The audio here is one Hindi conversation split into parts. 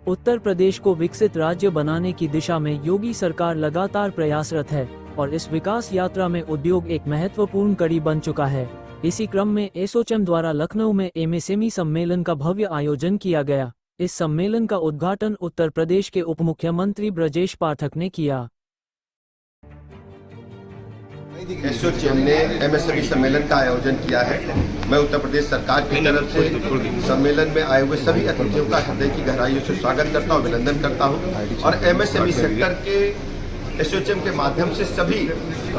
उत्तर प्रदेश को विकसित राज्य बनाने की दिशा में योगी सरकार लगातार प्रयासरत है और इस विकास यात्रा में उद्योग एक महत्वपूर्ण कड़ी बन चुका है। इसी क्रम में एसोचैम द्वारा लखनऊ में एमएसएमई सम्मेलन का भव्य आयोजन किया गया। इस सम्मेलन का उद्घाटन उत्तर प्रदेश के उप मुख्यमंत्री ब्रजेश पाठक ने किया। एसोचैम ने एमएसएमई सम्मेलन का आयोजन किया है। मैं उत्तर प्रदेश सरकार की तरफ से सम्मेलन में आए हुए सभी अतिथियों का हृदय की गहराइयों से स्वागत करता हूं, अभिनंदन करता हूं और एमएसएमई सेक्टर के एसोचैम के माध्यम से सभी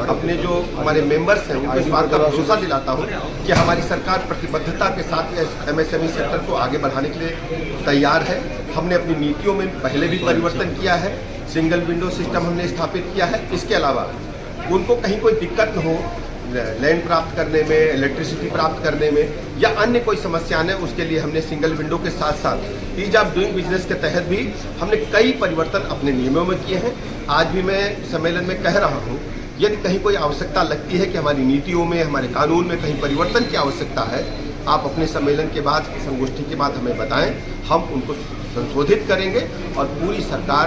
अपने जो हमारे मेंबर्स हैं उनको इस बात का भरोसा दिलाता हूं कि हमारी सरकार प्रतिबद्धता के साथ एमएसएमई सेक्टर को आगे बढ़ाने के लिए तैयार है। हमने अपनी नीतियों में पहले भी परिवर्तन किया है, सिंगल विंडो सिस्टम हमने स्थापित किया है। इसके अलावा उनको कहीं कोई दिक्कत न हो लैंड प्राप्त करने में, इलेक्ट्रिसिटी प्राप्त करने में या अन्य कोई समस्या न, उसके लिए हमने सिंगल विंडो के साथ साथ ईज ऑफ डूइंग बिजनेस के तहत भी हमने कई परिवर्तन अपने नियमों में किए हैं। आज भी मैं सम्मेलन में कह रहा हूं, यदि कहीं कोई आवश्यकता लगती है कि हमारी नीतियों में, हमारे कानून में कहीं परिवर्तन की आवश्यकता है, आप अपने सम्मेलन के बाद, संगोष्ठी के बाद हमें बताएं, हम उनको संशोधित करेंगे और पूरी सरकार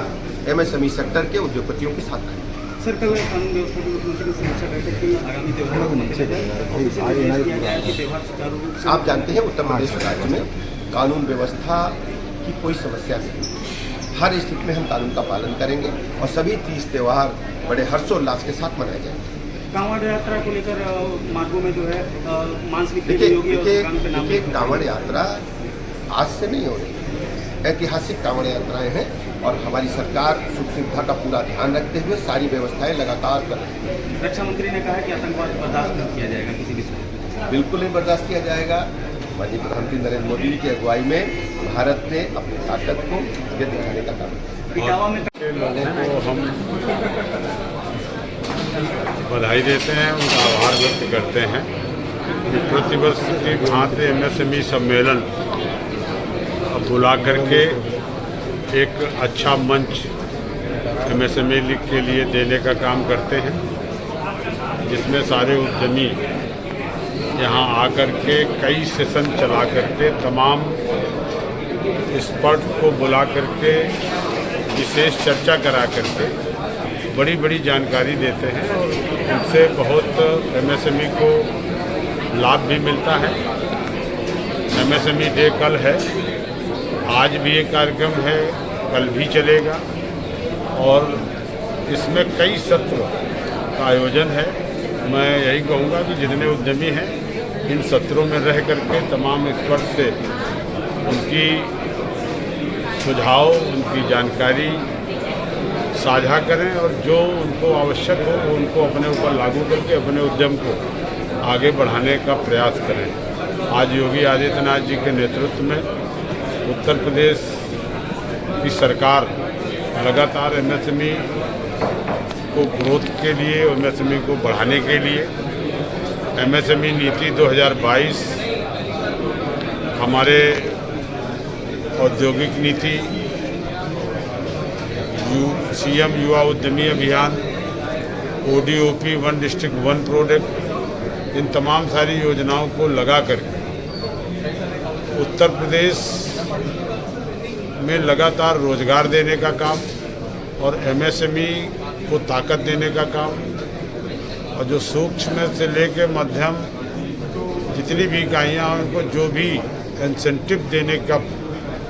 एमएसएमई सेक्टर के उद्योगपतियों के साथ रहेगी। सर, कल कानून व्यवस्था की मुख्यमंत्री की समीक्षा बैठक में आगामी त्योहारों को त्योहार आप जानते हैं उत्तर प्रदेश राज्य में कानून व्यवस्था की कोई समस्या नहीं। हर स्थिति में हम कानून का पालन करेंगे और सभी 30 त्यौहार बड़े हर्षोल्लास के साथ मनाए जाएंगे। कांवड़ यात्रा को लेकर मार्गों में जो है मांस देखिए, कांवड़ यात्रा आज से नहीं हो रही, ऐतिहासिक कांवड़ यात्राएं हैं और हमारी सरकार सुख सुविधा का पूरा ध्यान रखते हुए सारी व्यवस्थाएं लगातार कर रही है। रक्षा मंत्री ने कहा कि आतंकवाद बर्दाश्त नहीं किया जाएगा किसी भी समय। बिल्कुल नहीं बर्दाश्त किया जाएगा। माननीय प्रधानमंत्री नरेंद्र मोदी जी की अगुवाई में भारत ने अपनी ताकत को ये दिखाने का काम किया। लोगों को हम बधाई देते हैं, उनका आभार व्यक्त करते हैं कि प्रतिवर्ष की भांति एमएसएमई सम्मेलन बुला करके एक अच्छा मंच एमएसएमई के लिए देने का काम करते हैं, जिसमें सारे उद्यमी यहाँ आकर के कई सेशन चला करके तमाम एक्सपर्ट को बुला करके विशेष चर्चा करा करके बड़ी बड़ी जानकारी देते हैं और उनसे बहुत एमएसएमई को लाभ भी मिलता है। एमएसएमई डे कल है, आज भी एक कार्यक्रम है, कल भी चलेगा और इसमें कई सत्र का आयोजन है। मैं यही कहूँगा कि जितने उद्यमी हैं इन सत्रों में रह करके तमाम एक्सपर्ट से उनकी सुझाव, उनकी जानकारी साझा करें और जो उनको आवश्यक हो वो उनको अपने ऊपर लागू करके अपने उद्यम को आगे बढ़ाने का प्रयास करें। आज योगी आदित्यनाथ जी के नेतृत्व में उत्तर प्रदेश की सरकार लगातार एमएसएमई को ग्रोथ के लिए, एमएसएमई को बढ़ाने के लिए एमएसएमई नीति 2022, हमारे औद्योगिक नीति, सीएम युवा उद्यमी अभियान, ODOP one district one product, इन तमाम सारी योजनाओं को लगा करके उत्तर प्रदेश में लगातार रोजगार देने का काम और एमएसएमई को ताकत देने का काम और जो सूक्ष्म से लेकर मध्यम जितनी भी इकाइयाँ हैं उनको जो भी इंसेंटिव देने का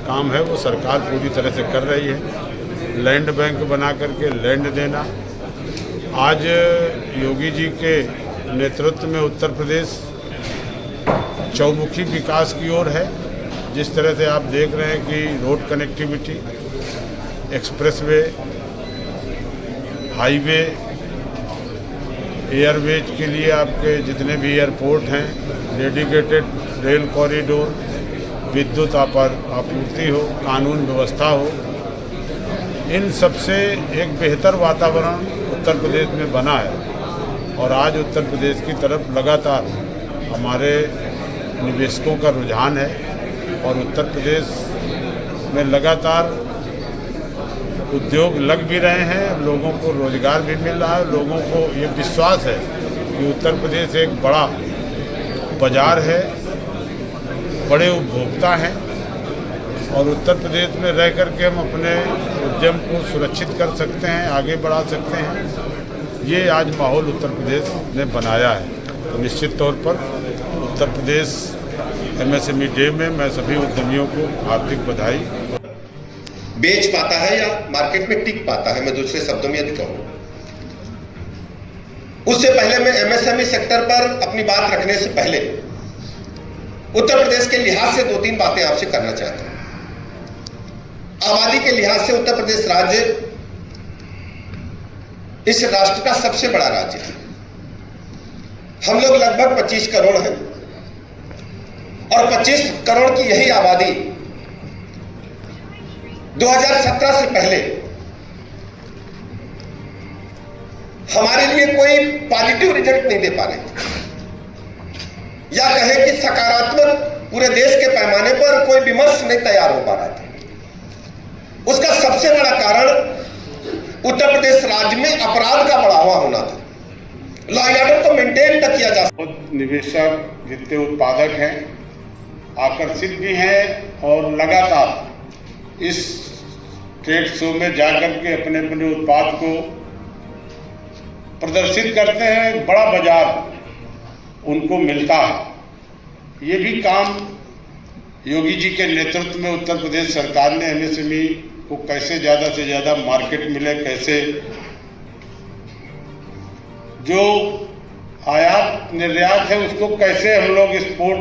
काम है वो सरकार पूरी तरह से कर रही है। लैंड बैंक बना करके लैंड देना, आज योगी जी के नेतृत्व में उत्तर प्रदेश चौमुखी विकास की ओर है। जिस तरह से आप देख रहे हैं कि road connectivity, expressway, highway, Airways के लिए आपके जितने भी एयरपोर्ट हैं, डेडिकेटेड रेल कॉरिडोर, विद्युत आपूर्ति हो, कानून व्यवस्था हो, इन सबसे एक बेहतर वातावरण उत्तर प्रदेश में बना है और आज उत्तर प्रदेश की तरफ लगातार हमारे निवेशकों का रुझान है और उत्तर प्रदेश में लगातार उद्योग लग भी रहे हैं, लोगों को रोजगार भी मिल रहा है। लोगों को ये विश्वास है कि उत्तर प्रदेश एक बड़ा बाजार है, बड़े उपभोक्ता हैं, और उत्तर प्रदेश में रह कर के हम अपने उद्यम को सुरक्षित कर सकते हैं, आगे बढ़ा सकते हैं। ये आज माहौल उत्तर प्रदेश ने बनाया है। तो निश्चित तौर पर उत्तर प्रदेश MSME डे में मैं सभी उद्यमियों को हार्दिक बधाई। बेच पाता है या मार्केट में टिक पाता है, मैं दूसरे शब्दों में यदि कहूँ। उससे पहले मैं MSME सेक्टर पर अपनी बात रखने से पहले उत्तर प्रदेश के लिहाज से 2-3 बातें आपसे करना चाहता हूं। आबादी के लिहाज से उत्तर प्रदेश राज्य इस राष्ट्र का सबसे बड़ा राज्य है। हम लोग लगभग 25 करोड़ हैं और 25 करोड़ की यही आबादी 2017 से पहले हमारे लिए कोई पॉजिटिव रिजल्ट नहीं दे पा रहे थे, या कहे कि सकारात्मक पूरे देश के पैमाने पर कोई विमर्श नहीं तैयार हो पा रहा था। उसका सबसे बड़ा कारण उत्तर प्रदेश राज्य में अपराध का बढ़ावा होना था। लॉ एंड ऑर्डर को मेंटेन तक किया जा सकता। निवेशक जितने उत्पादक हैं आकर्षित भी हैं और लगातार इस ट्रेड शो में जाकर के अपने अपने उत्पाद को प्रदर्शित करते हैं। बड़ा बाजार उनको मिलता है। ये भी काम योगी जी के नेतृत्व में उत्तर प्रदेश सरकार ने MSME को कैसे ज़्यादा से ज़्यादा मार्केट मिले, कैसे जो आयात निर्यात है उसको कैसे हम लोग एक्सपोर्ट